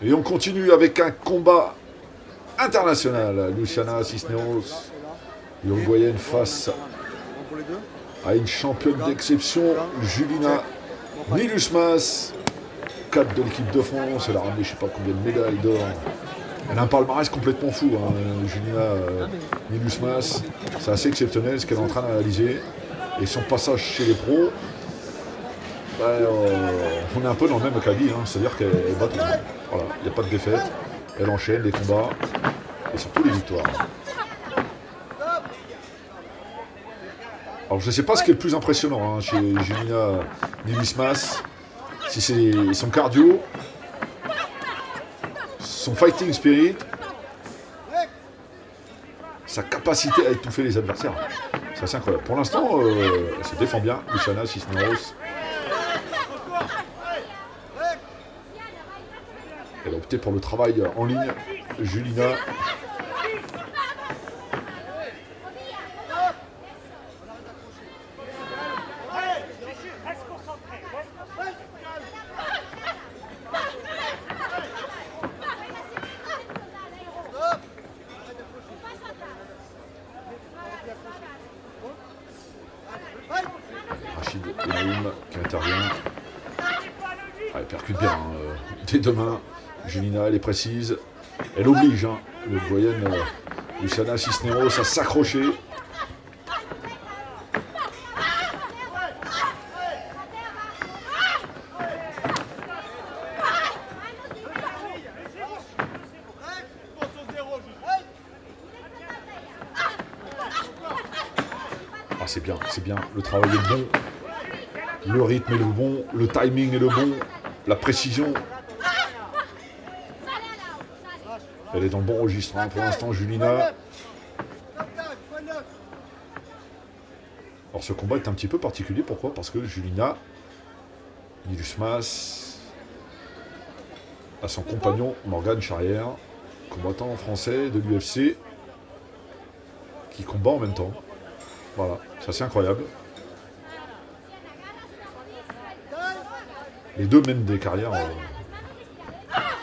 Et on continue avec un combat international. Luciana Cisneros, l'Uruguayenne, face à une championne d'exception, Julina Nilusmas, 4 de l'équipe de France. Elle a ramené je sais pas combien de médailles d'or. Elle a un palmarès complètement fou, hein, Julina Nilusmas. C'est assez exceptionnel ce qu'elle est en train de réaliser. Et son passage chez les pros, on est un peu dans le même acabit, hein, c'est-à-dire qu'elle bat tout le monde. Voilà, il n'y a pas de défaite. Elle enchaîne les combats et surtout les victoires. Alors je ne sais pas ce qui est le plus impressionnant, hein, chez Julina Nilusmas. Si c'est son cardio, son fighting spirit, sa capacité à étouffer les adversaires. C'est assez incroyable. Pour l'instant, elle se défend bien, Luciana Cisneros. Elle a opté pour le travail en ligne, Julina. Rachid Enaoum qui intervient. Elle percute bien, hein, des deux mains. Julina, elle est précise. Elle oblige, hein, le Uruguayenne Luciana Cisneros à s'accrocher. Ah, c'est bien. Le travail est bon. Le rythme est le bon. Le timing est le bon. La précision. Elle est dans le bon registre, hein, pour l'instant, Julina. Alors ce combat est un petit peu particulier, pourquoi? Parce que Julina Nilusmas a son compagnon Morgan Charrière, combattant français de l'UFC, qui combat en même temps. Voilà, c'est assez incroyable. Les deux mènent des carrières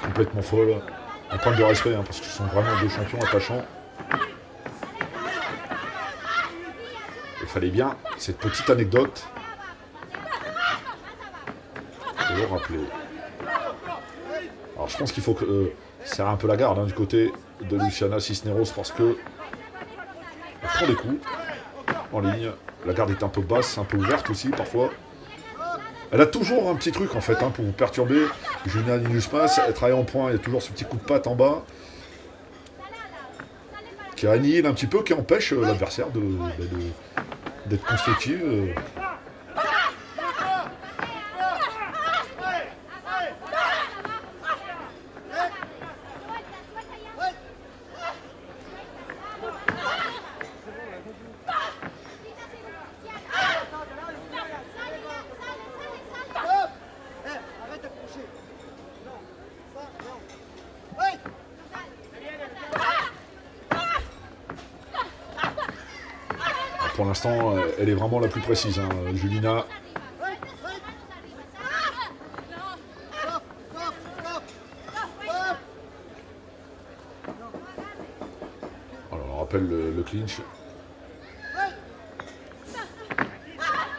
complètement folles. Un point de respect, hein, parce que ce sont vraiment deux champions attachants. Il fallait bien cette petite anecdote de le rappeler. Alors je pense qu'il faut serrer un peu la garde, hein, du côté de Luciana Cisneros, parce que elle prend des coups en ligne. La garde est un peu basse, un peu ouverte aussi parfois. Elle a toujours un petit truc en fait, hein, pour vous perturber. Julina Nilusmas, elle travaille en point, il y a toujours ce petit coup de patte en bas qui annihile un petit peu, qui empêche l'adversaire d'être constructive. Pour l'instant, elle est vraiment la plus précise, hein, Julina. Alors, on rappelle le clinch.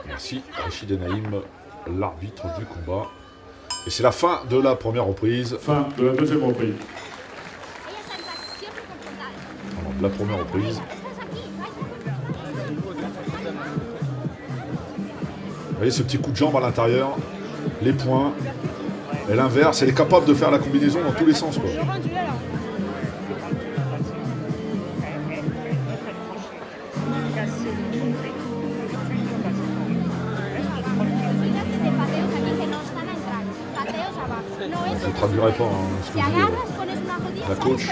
Merci, Rachid Enaïm, l'arbitre du combat. Et c'est la fin de la première reprise. Fin de la deuxième reprise. Alors, de la première reprise. Vous voyez ce petit coup de jambe à l'intérieur, les points, elle inverse, elle est capable de faire la combinaison dans tous les sens, quoi. Je ne traduirai pas, hein, ce que dit la coach.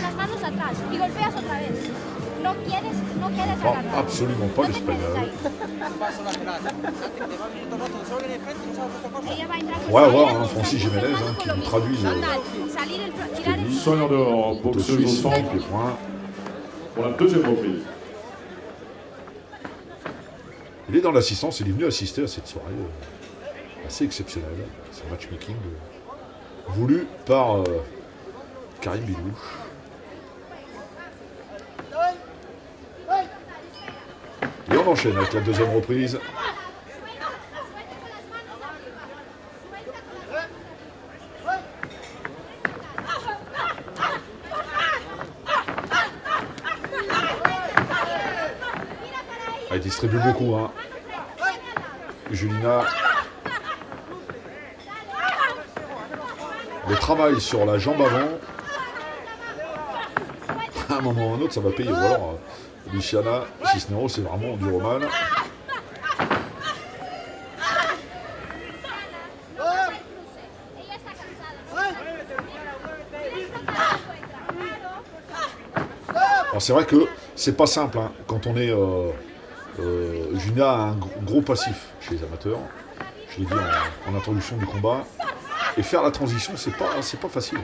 Non, absolument pas l'espagnol. On va voir, hein, Francis Jiménez, hein, qui nous traduit ce que dit. Soin dehors, boxeuse au centre les points. pour la deuxième reprise. Il est dans l'assistance, il est venu assister à cette soirée assez exceptionnelle. C'est un matchmaking voulu par Karim Bilou. Et on enchaîne avec la deuxième reprise. Elle distribue beaucoup, hein. Julina. Le travail sur la jambe avant. À un moment ou à un autre, ça va payer. Ou alors, Luciana Cisneros, c'est vraiment du roman. Alors c'est vrai que c'est pas simple, hein, quand on est... Julina a un gros passif chez les amateurs. Je l'ai dit en introduction du combat. Et faire la transition, c'est pas facile.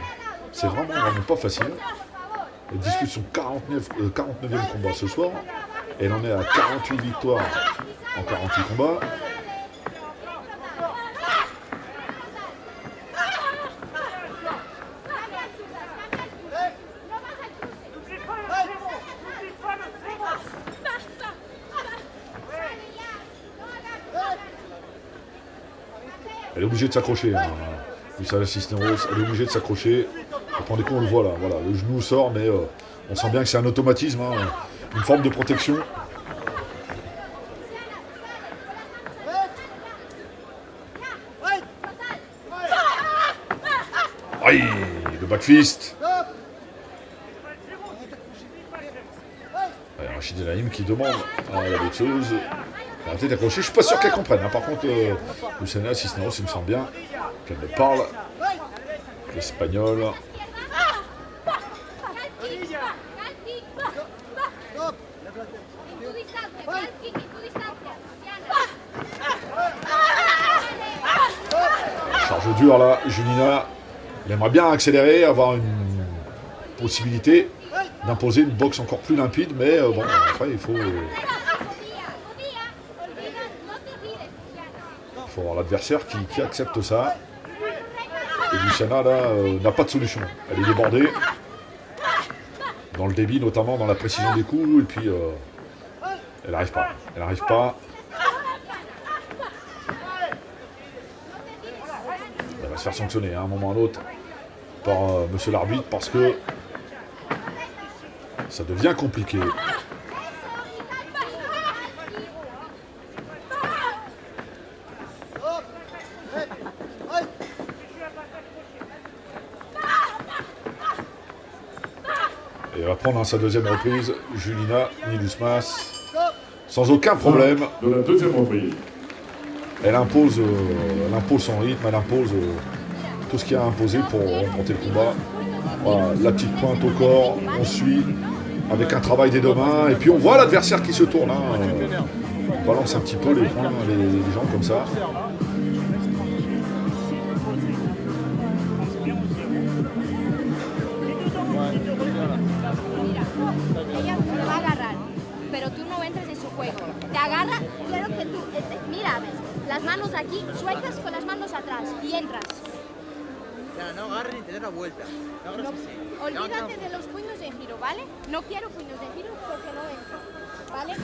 C'est vraiment pas facile. Elle dispute son 49e combat ce soir. Elle en est à 48 victoires en 48 combats. Elle est obligée de s'accrocher. Hein. Luciana Cisneros, elle est obligée de s'accrocher. Vous prenez compte, on le voit là. Voilà, le genou sort, mais on sent bien que c'est un automatisme, hein, une forme de protection. Aïe, le backfist. Rachid Elaïm qui demande à la boxeuse d'arrêter d'accrocher. Je suis pas sûr qu'elle comprenne. Hein. Par contre, Luciana Cisneros, il me semble bien qu'elle me parle. L'espagnol. Charge dure là, Julina. Elle aimerait bien accélérer, avoir une possibilité d'imposer une boxe encore plus limpide, mais bon, après il faut avoir l'adversaire qui accepte ça. Et Luciana là n'a pas de solution. Elle est débordée dans le débit, notamment dans la précision des coups, et puis elle n'arrive pas. Elle n'arrive pas. Elle va se faire sanctionner hein, à un moment ou à un autre par monsieur l'arbitre parce que ça devient compliqué. Et elle va prendre sa deuxième reprise, Julina Nilusmas, sans aucun problème. De la deuxième reprise. Elle impose son rythme, elle impose tout ce qu'il y a à imposer pour remporter le combat. Voilà, la petite pointe au corps, on suit avec un travail des deux mains, et puis on voit l'adversaire qui se tourne. Hein, on balance un petit peu les poings, les jambes comme ça. Ella te va a agarrar, pero tú no entres en su juego. Te agarra, quiero que tú, mira, las manos aquí, sueltas con las manos atrás y entras. No agarren y te den la vuelta. No agarres así. Olvídate de los puños de giro, ¿vale? No quiero puños de giro porque no entro, ¿vale?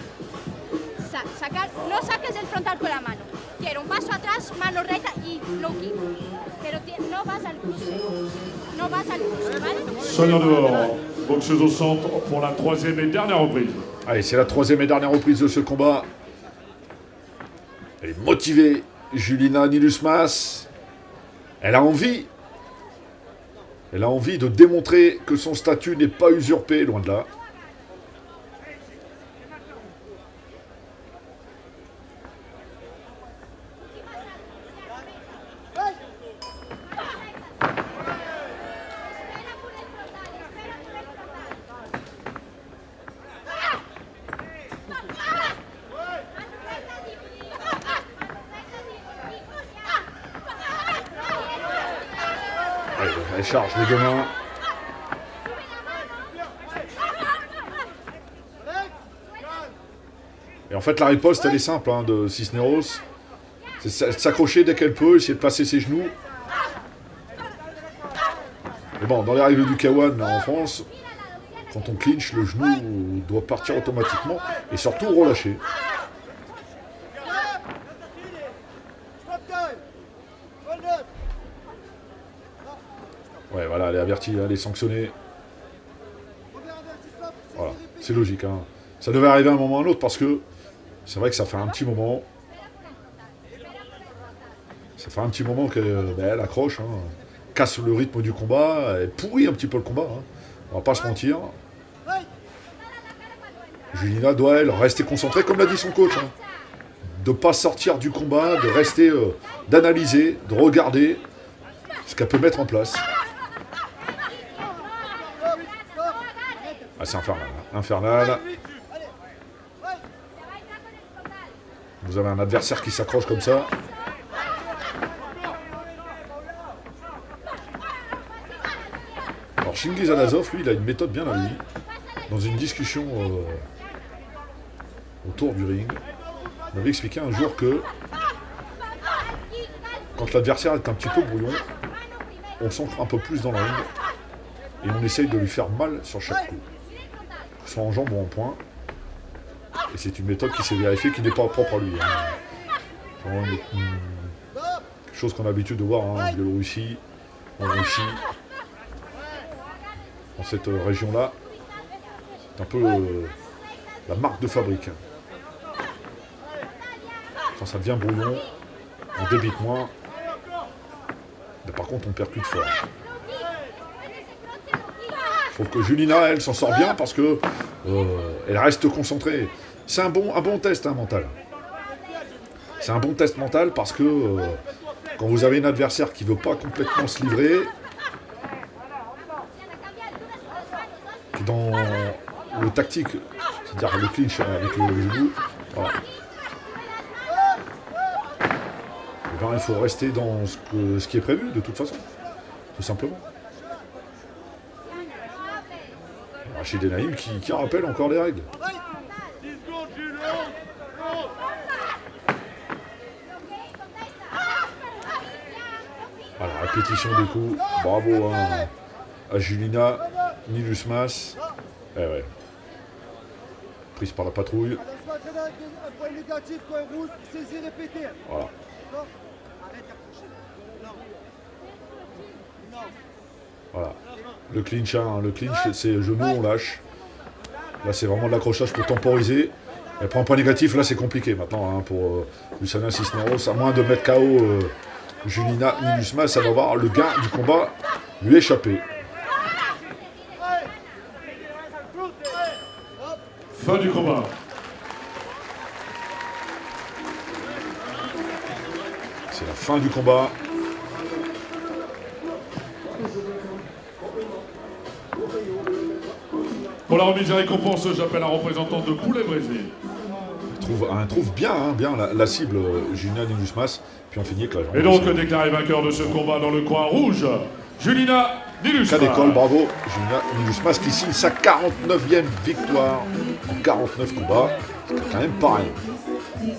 No saques el frontal con la mano. Quiero un paso atrás, mano recta y low kick. Pero no vas al cruce. No vas al cruce, ¿vale? Sonia dehors, boxeuse au centre pour la troisième et dernière reprise. Allez, c'est la troisième et dernière reprise de ce combat. Elle est motivée, Julina Nilusmas. Elle a envie. Elle a envie de démontrer que son statut n'est pas usurpé, loin de là. Elle charge les deux mains. Et en fait, la riposte, elle est simple hein, de Cisneros. C'est de s'accrocher dès qu'elle peut, essayer de placer ses genoux. Mais bon, dans les règles du K1 là, en France, quand on clinch, le genou doit partir automatiquement et surtout relâcher. Ouais, voilà, elle est avertie, elle est sanctionnée. Voilà, c'est logique. Hein. Ça devait arriver à un moment ou à un autre parce que c'est vrai que ça fait un petit moment. Ça fait un petit moment qu'elle accroche, hein, casse le rythme du combat, elle pourrit un petit peu le combat. Hein. On va pas se mentir. Julina doit, elle, rester concentrée, comme l'a dit son coach. Hein. De ne pas sortir du combat, de rester, d'analyser, de regarder ce qu'elle peut mettre en place. Ah, c'est infernal. Hein. Infernal. Vous avez un adversaire qui s'accroche comme ça. Alors Chingiz Alazov, lui, il a une méthode bien à lui. Dans une discussion autour du ring, il m'avait expliqué un jour que quand l'adversaire est un petit peu brouillon, on s'ancre un peu plus dans le ring et on essaye de lui faire mal sur chaque coup. Que ce soit en jambes ou en poing. Et c'est une méthode qui s'est vérifiée qui n'est pas propre à lui. Hein. Quelque chose qu'on a l'habitude de voir hein, en Biélorussie, en Russie, dans cette région-là. C'est un peu la marque de fabrique. Quand ça devient brouillon, on débite moins. Mais par contre, on percute fort. Je trouve que Julina, elle, s'en sort bien parce que elle reste concentrée. C'est un bon test hein, mental. C'est un bon test mental parce que quand vous avez un adversaire qui ne veut pas complètement se livrer, qui est dans le tactique, c'est-à-dire le clinch avec le genou, voilà. Et ben, il faut rester dans ce qui est prévu de toute façon, tout simplement. Rachid Enaïm qui rappelle encore les règles. Voilà, répétition des coups. Bravo hein, à Julina Nilusmas. Eh ouais. Prise par la patrouille. Voilà. Voilà. Le clinch, hein, le clinch, c'est genou, on lâche. Là, c'est vraiment de l'accrochage pour temporiser. Elle prend un point négatif, là, c'est compliqué maintenant hein, pour Luciana Cisneros. À moins de mettre KO Julina Nilusmas, ça va voir le gain du combat lui échapper. Fin du combat. C'est la fin du combat. Pour la remise des récompenses, j'appelle un représentant de Poulet Brésil. Elle trouve bien, hein, bien la cible Julina Nilusmas. Puis on finit avec la jambe. Et donc, déclaré vainqueur de ce combat dans le coin rouge, Julina Nilusmas. Cas d'école, bravo. Julina Nilusmas qui signe sa 49e victoire en 49 combats. C'est quand même pas rien.